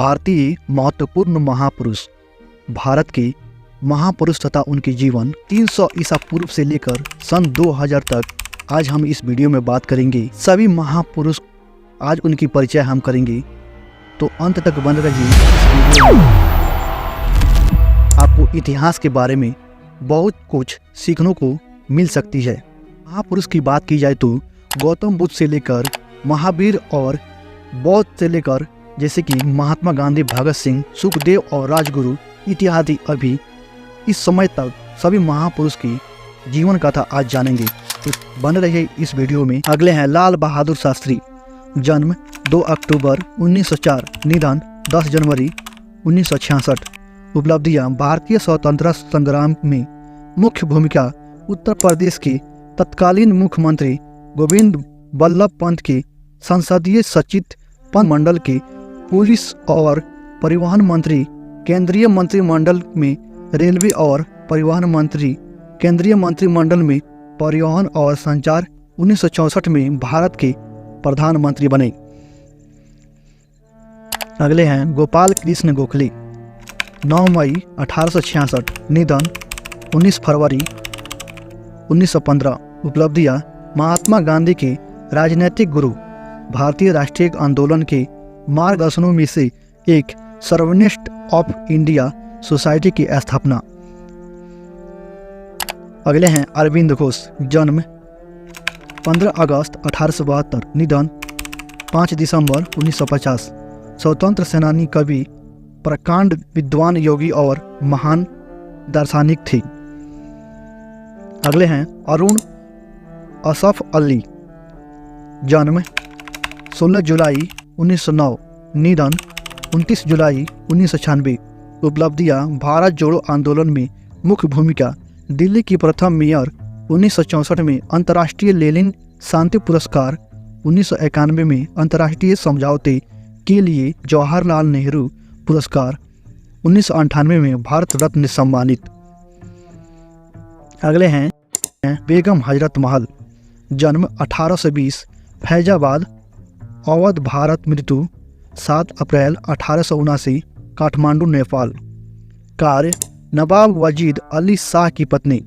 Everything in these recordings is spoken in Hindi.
भारतीय महत्वपूर्ण महापुरुष। भारत के महापुरुष तथा उनके जीवन 300 ईसा पूर्व से लेकर सन 2000 तक आज हम इस वीडियो में बात करेंगे। सभी महापुरुष आज उनकी परिचय हम करेंगे, तो अंत तक बने रहिए। इस वीडियो में आपको इतिहास के बारे में बहुत कुछ सीखने को मिल सकती है। महापुरुष की बात की जाए तो गौतम बुद्ध से लेकर महावीर और बौद्ध से लेकर जैसे कि महात्मा गांधी, भगत सिंह, सुखदेव और राजगुरु इत्यादि अभी इस समय तक सभी महापुरुष की जीवन कथा आज जानेंगे, तो बने रहिए इस वीडियो में। अगले हैं लाल बहादुर शास्त्री। जन्म 2 अक्टूबर 1904, निधन 10 जनवरी 1966। उपलब्धियां भारतीय स्वतंत्रता संग्राम में मुख्य भूमिका उत्तर प्रदेश के तत्कालीन मुख्यमंत्री गोविंद बल्लभ पंत के संसदीय सचिव मंडल के पुलिस और परिवहन मंत्री, केंद्रीय मंत्रिमंडल में रेलवे और परिवहन मंत्री, केंद्रीय मंत्रिमंडल में परिवहन और संचार। 1964 में भारत के प्रधानमंत्री बने। अगले हैं गोपाल कृष्ण गोखले। 9 मई 1866, निधन 19 फरवरी 1915। उपलब्धियां महात्मा गांधी के राजनीतिक गुरु, भारतीय राष्ट्रीय आंदोलन के मार्गदर्शनों में से एक, सर्वनिष्ठ ऑफ इंडिया सोसाइटी की स्थापना। अगले हैं अरविंद घोष। जन्म 15 अगस्त 1872, निधन 5 दिसंबर 1950। स्वतंत्र सेनानी, कवि, प्रकांड विद्वान, योगी और महान दार्शनिक थे। अगले हैं अरुण असफ अली। जन्म 16 जुलाई 1909, निधन 29 जुलाई 1996। उपलब्धियां भारत जोड़ो आंदोलन में मुख्य भूमिका, दिल्ली की प्रथम मेयर, 1964 में अंतर्राष्ट्रीय लेनिन शांति पुरस्कार, 1991 में अंतर्राष्ट्रीय समझौते के लिए जवाहरलाल नेहरू पुरस्कार, 1998 में भारत रत्न सम्मानित। अगले हैं बेगम हजरत महल। जन्म 1820, फैजाबाद, अवध, भारत। मृत्यु 7 अप्रैल 1879, काठमांडू, नेपाल। कार्य नवाब वजीद अली शाह की पत्नी।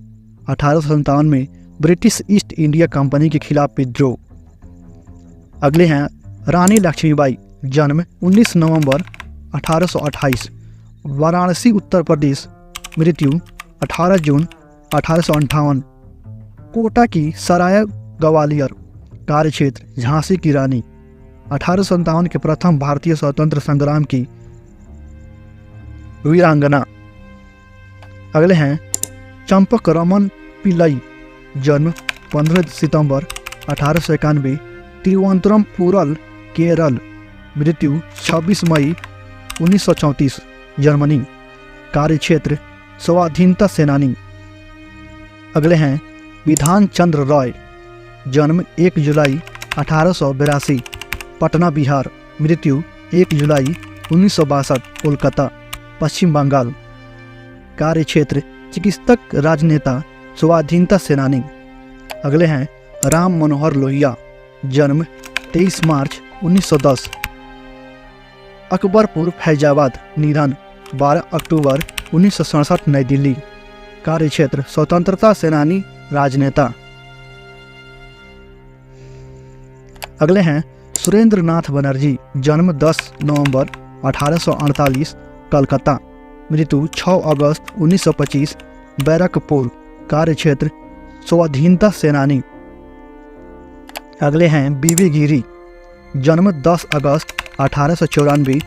1857 में ब्रिटिश ईस्ट इंडिया कंपनी के खिलाफ विद्रोह। अगले हैं रानी लक्ष्मीबाई। जन्म 19 नवंबर 1828, वाराणसी, उत्तर प्रदेश। मृत्यु 18 जून 1858, कोटा की सराय ग्वालियर। कार्यक्षेत्र झांसी की रानी। 1857 के प्रथम भारतीय स्वतंत्र संग्राम की वीरांगना। अगले हैं चंपक रमन पिल्लई। जन्म 15 सितंबर 1891, तिरुवनंतपुरम, केरल। मृत्यु 26 मई 1934, जर्मनी। कार्यक्षेत्र स्वाधीनता सेनानी। अगले हैं विधान चंद्र रॉय। जन्म 1 जुलाई 1882, पटना, बिहार। मृत्यु 1 जुलाई 1962, कोलकाता, पश्चिम बंगाल। कार्यक्षेत्र चिकित्सक, राजनेता, स्वाधीनता सेनानी। अगले हैं राम मनोहर लोहिया। जन्म 23 मार्च 1910, अकबरपुर, फैजाबाद। निधन 12 अक्टूबर 1967, नई दिल्ली। कार्यक्षेत्र स्वतंत्रता सेनानी, राजनेता। अगले हैं सुरेंद्र नाथ बनर्जी। जन्म 10 नवंबर 1848, कलकत्ता। मृत्यु 6 अगस्त 1925, बैरकपुर। कार्यक्षेत्र स्वाधीनता सेनानी। अगले हैं बीबी गिरी। जन्म 10 अगस्त 1894,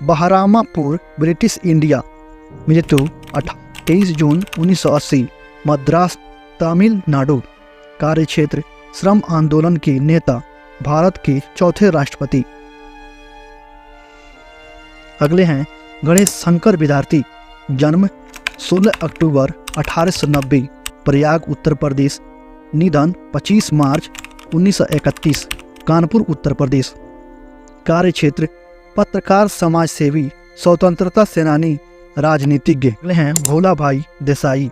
बहरामापुर, ब्रिटिश इंडिया। मृत्यु 23 जून 1980, मद्रास, तमिलनाडु। कार्यक्षेत्र श्रम आंदोलन के नेता, भारत के चौथे राष्ट्रपति। अगले हैं गणेश शंकर विद्यार्थी। जन्म 16 अक्टूबर 1890, प्रयाग, उत्तर प्रदेश। निधन 25 मार्च 1931, कानपुर, उत्तर प्रदेश। कार्यक्षेत्र पत्रकार, समाज सेवी, स्वतंत्रता सेनानी, राजनीतिज्ञ। अगले हैं भोला भाई देसाई।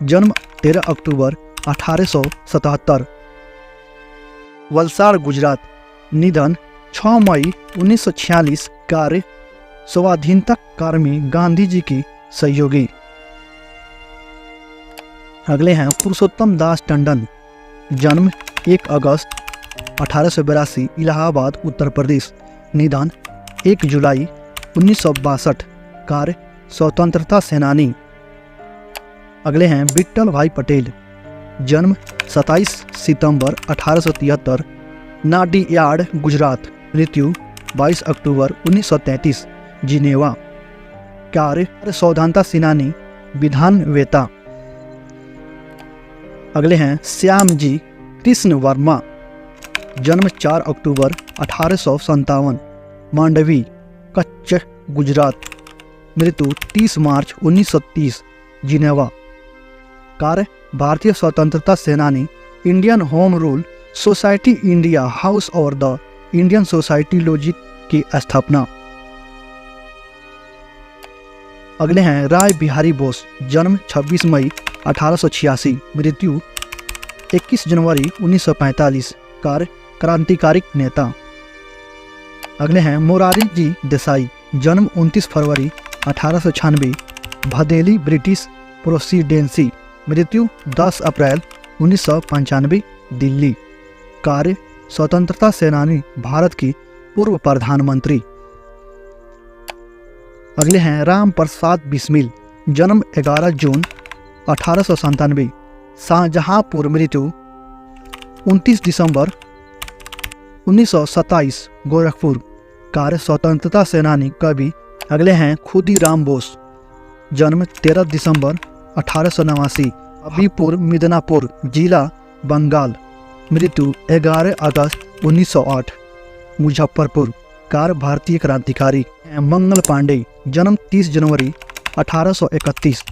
जन्म 13 अक्टूबर 1877, वलसाड़, गुजरात। निधन 6 मई 1946 कार्य स्वाधीनता कार्य में गांधी जी की सहयोगी। अगले हैं पुरुषोत्तम दास टंडन, जन्म 1 अगस्त 1882 इलाहाबाद उत्तर प्रदेश, निधन 1 जुलाई 1962, कार्य स्वतंत्रता सेनानी। अगले हैं विट्ठल भाई पटेल, जन्म 27 सितंबर 1873 नाडियाड गुजरात, मृत्यु 22 अक्टूबर 1933 जिनेवा, कार्य स्वतंत्रता सेनानी विधानवेता। अगले हैं श्यामजी कृष्ण वर्मा, जन्म 4 अक्टूबर 1857 मांडवी कच्छ गुजरात, मृत्यु 30 मार्च 1930 जिनेवा, कार्य भारतीय स्वतंत्रता सेनानी, Indian home rule society India house और द इंडियन सोसाइटी लॉजिक की स्थापना। अगले हैं राय बिहारी बोस, जन्म 26 मई 1886 मृत्यु 21 जनवरी 1945, कार्य क्रांतिकारी नेता। अगले हैं मोरारी जी देसाई, जन्म 29 फरवरी 1896 भदेली ब्रिटिश प्रेसिडेंसी, मृत्यु 10 अप्रैल 1995 दिल्ली, कार्य स्वतंत्रता सेनानी, भारत की पूर्व प्रधानमंत्री। अगले हैं राम प्रसाद बिस्मिल, जन्म 11 जून 1897 शाहजहांपुर, मृत्यु 29 दिसंबर 1927 गोरखपुर, कार्य स्वतंत्रता सेनानी, कवि। अगले हैं खुदीराम बोस, जन्म 13 दिसंबर 1889 अबीपुर मिदनापुर जिला बंगाल, मृत्यु 11 अगस्त 1908 मुजफ्फरपुर, कार्य भारतीय क्रांतिकारी। मंगल पांडे, जन्म 30 जनवरी 1831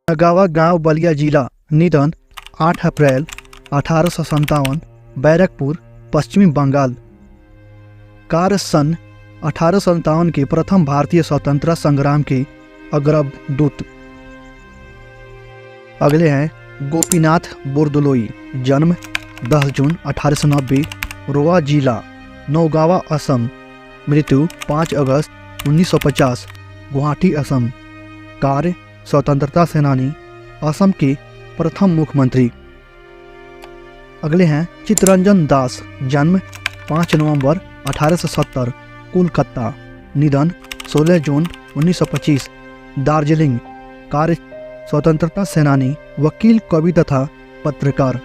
नगावा गांव बलिया जिला, निधन 8 अप्रैल 1857 बैरकपुर पश्चिमी बंगाल, कार्य सन 1857 के प्रथम भारतीय स्वतंत्रता संग्राम के अग्रदूत। अगले हैं गोपीनाथ बोरदोलोई, जन्म 10 जून 1890 रोआ जिला नौगावा असम, मृत्यु 5 अगस्त 1950 गुवाहाटी असम, कार्य स्वतंत्रता सेनानी, असम के प्रथम मुख्यमंत्री। अगले हैं चित्तरंजन दास, जन्म 5 नवंबर 1870 कोलकाता, निधन 16 जून 1925 दार्जिलिंग, कार्य स्वतंत्रता सेनानी, वकील, कवि तथा पत्रकार।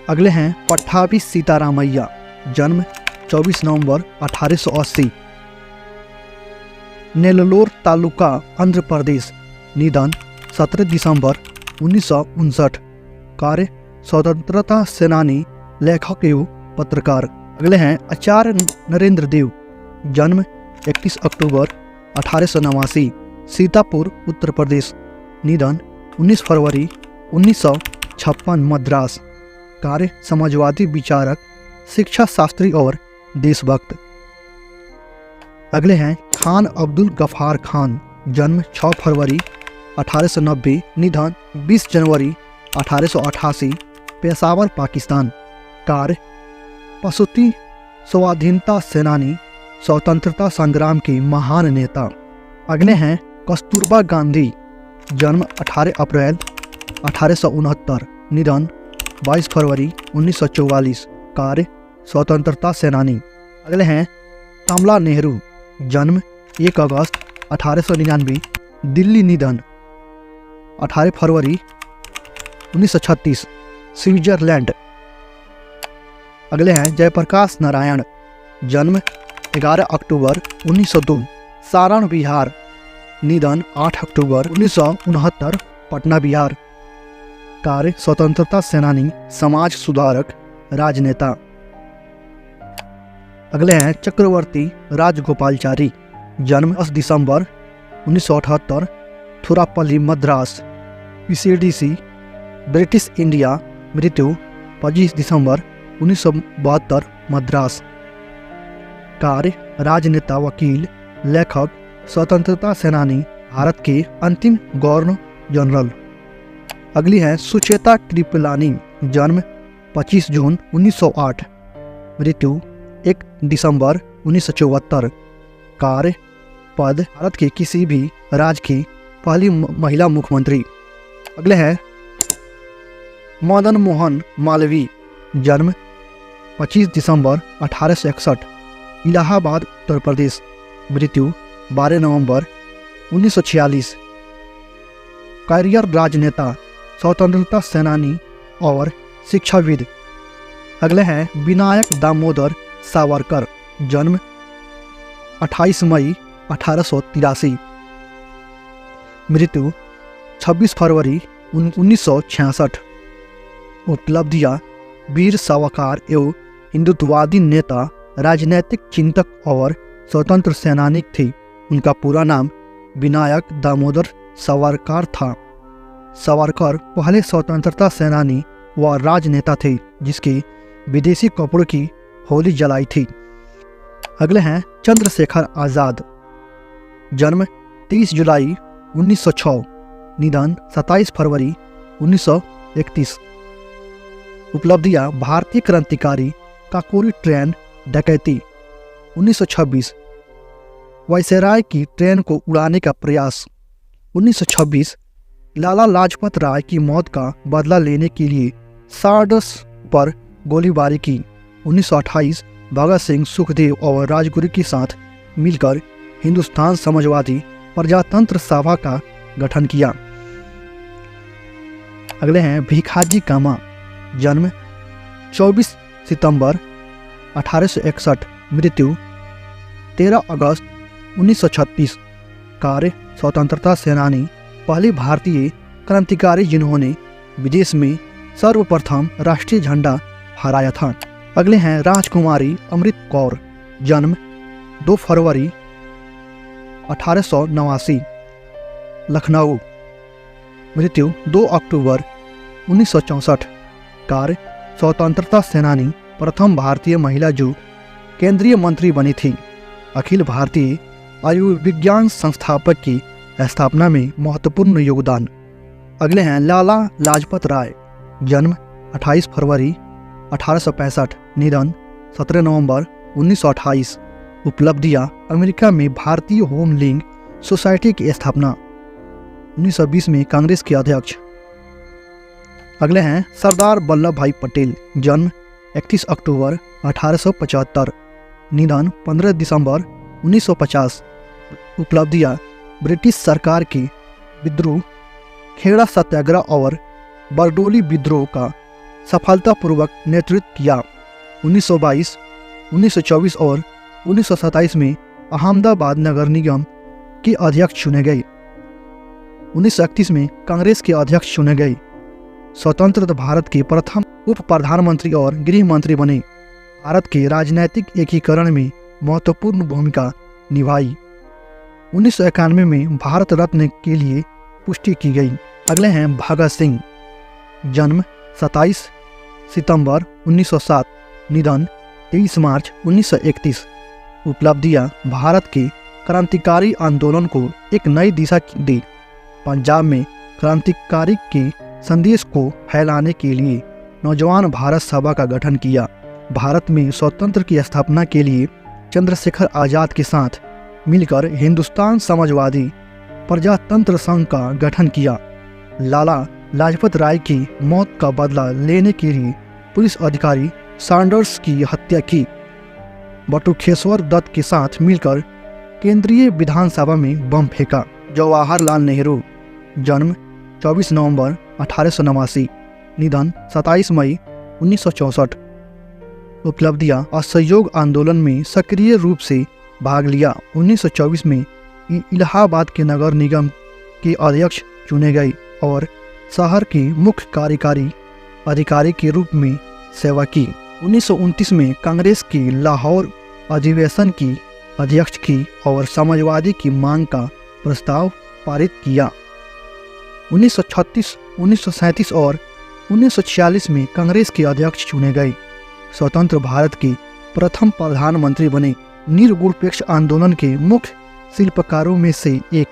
अगले हैं पट्टाभी सीतारामैया, जन्म 24 नवंबर 1880 नेल्लोर तालुका आंध्र प्रदेश, निधन 17 दिसंबर 1959, कार्य स्वतंत्रता सेनानी, लेखक एवं पत्रकार। अगले हैं आचार्य नरेंद्र देव, जन्म 31 अक्टूबर 1889 सीतापुर उत्तर प्रदेश, निधन 19 फरवरी 1956 मद्रास, कार्य समाजवादी विचारक, शिक्षा शास्त्री और देशभक्त। अगले हैं खान अब्दुल गफ्फार खान, जन्म 6 फरवरी 1890 निधन 20 जनवरी 1888 पेशावर पाकिस्तान, कार्य पशुति स्वाधीनता सेनानी, स्वतंत्रता संग्राम के महान नेता। अगले हैं कस्तूरबा गांधी, जन्म 18 अप्रैल 1869 निधन 22 फरवरी 1944, कार्य स्वतंत्रता सेनानी। अगले हैं कमला नेहरू, जन्म 1 अगस्त 1899 दिल्ली, निधन 18 फरवरी 1936 स्विट्जरलैंड। अगले हैं जयप्रकाश नारायण, जन्म 11 अक्टूबर 1902 सारण बिहार, निधन 8 अक्टूबर 1969 पटना बिहार, कार्य स्वतंत्रता सेनानी, समाज सुधारक, राजनेता। अगले हैं चक्रवर्ती राजगोपालचारी, जन्म 10 दिसंबर 1978 थुरापल्ली मद्रास पीसीडीसी ब्रिटिश इंडिया, मृत्यु 25 दिसंबर 1972 मद्रास, कार्य राजनेता, वकील, लेखक, स्वतंत्रता सेनानी, भारत के अंतिम गवर्नर जनरल। अगली है सुचेता कृपलानी, जन्म 25 जून 1908 मृत्यु 1 दिसंबर 1974 कार्य पद भारत के किसी भी राज्य की पहली महिला मुख्यमंत्री। अगले हैं मदन मोहन मालवीय, जन्म 25 दिसंबर 1861, इलाहाबाद उत्तर प्रदेश, मृत्यु 12 नवंबर 1946। कैरियर राजनेता, स्वतंत्रता सेनानी और शिक्षाविद। अगले हैं विनायक दामोदर सावरकर, जन्म 28 मई 1883, मृत्यु 26 फरवरी 1966। उपलब्धियाँ: वीर सावरकर एवं हिंदुत्ववादी नेता, राजनैतिक चिंतक और स्वतंत्र सेनानी थे। उनका पूरा नाम विनायक दामोदर सावरकर था। सावरकर पहले स्वतंत्रता सेनानी व राजनेता थे जिसके विदेशी कपड़ों की होली जलाई थी। अगले हैं चंद्रशेखर आज़ाद, जन्म 30 जुलाई 1906, निधन 27 फरवरी 1931। उपलब्धियाँ: भारतीय क्रांतिकारी, काकोरी ट्रेन डकैती 1926, वायसराय की ट्रेन को उड़ाने का प्रयास 1926, लाला लाजपत राय की मौत का बदला लेने के लिए सारस पर गोलीबारी की 1928, भगत सिंह, सुखदेव और राजगुरु के साथ मिलकर हिंदुस्तान समाजवादी प्रजातंत्र सभा का गठन किया। अगले हैं भिखाजी कामा, जन्म 24 सितंबर 1861, मृत्यु 13 अगस्त 1936। कार्य स्वतंत्रता सेनानी, पहले भारतीय क्रांतिकारी जिन्होंने विदेश में सर्वप्रथम राष्ट्रीय झंडा फहराया था। अगले हैं राजकुमारी अमृत कौर, जन्म 2 फरवरी 1889, लखनऊ, मृत्यु 2 अक्टूबर 1964। कार्य स्वतंत्रता सेनानी, प्रथम भारतीय महिला जो केंद्रीय मंत्री बनी थी। अखिल भारतीय आयुर्विज्ञान संस्थापक की स्थापना में महत्वपूर्ण योगदान। अगले हैं लाला लाजपत राय, जन्म 28 फरवरी 1865, निधन 17 नवंबर 1928। उपलब्धियाँ: अमेरिका में भारतीय होम लिंग सोसाइटी की स्थापना, 1920 में कांग्रेस के अध्यक्ष। अगले हैं सरदार वल्लभ भाई पटेल, जन्म 31 अक्टूबर 1875, निधन 15 दिसंबर 1950। उपलब्धियाँ: ब्रिटिश सरकार के विद्रोह, खेड़ा सत्याग्रह और बरडोली विद्रोह का सफलतापूर्वक नेतृत्व किया। 1922, 1924 और 1927 में अहमदाबाद नगर निगम के अध्यक्ष चुने गए। 1931 में कांग्रेस के अध्यक्ष चुने गए। स्वतंत्र भारत के प्रथम उप प्रधानमंत्री और गृह मंत्री बने। भारत के राजनीतिक एकीकरण में महत्वपूर्ण भूमिका निभाई। 1991 में भारत रत्न के लिए पुष्टि की गई। अगले हैं भगत सिंह, जन्म 27 सितंबर 1907, निधन 23 मार्च 1931। उपलब्धियाँ: भारत के क्रांतिकारी आंदोलन को एक नई दिशा दी। पंजाब में क्रांतिकारी के संदेश को फैलाने के लिए नौजवान भारत सभा का गठन किया। भारत में स्वतंत्र की स्थापना के लिए चंद्रशेखर आज़ाद के साथ मिलकर हिंदुस्तान समाजवादी प्रजातंत्र संघ का गठन किया। लाला लाजपत राय की मौत का बदला लेने के लिए पुलिस अधिकारी सैंडर्स की हत्या की। बटुकेश्वर दत्त के साथ मिलकर केंद्रीय विधानसभा में बम फेंका। जवाहरलाल नेहरू, जन्म 24 नवंबर 1889, निधन 27 मई 1964। उपलब्धियाँ: असहयोग आंदोलन में सक्रिय रूप से भाग लिया। 1924 में इलाहाबाद के नगर निगम के अध्यक्ष चुने गए और शहर के मुख्य कार्यकारी अधिकारी के रूप में सेवा की। 1929 में कांग्रेस की लाहौर अधिवेशन की अध्यक्ष की और समाजवादी की मांग का प्रस्ताव पारित किया। 1936, 1937 और 1946 में कांग्रेस के अध्यक्ष चुने गए। स्वतंत्र भारत के प्रथम प्रधानमंत्री बने। निरपेक्ष आंदोलन के मुख्य शिल्पकारों में से एक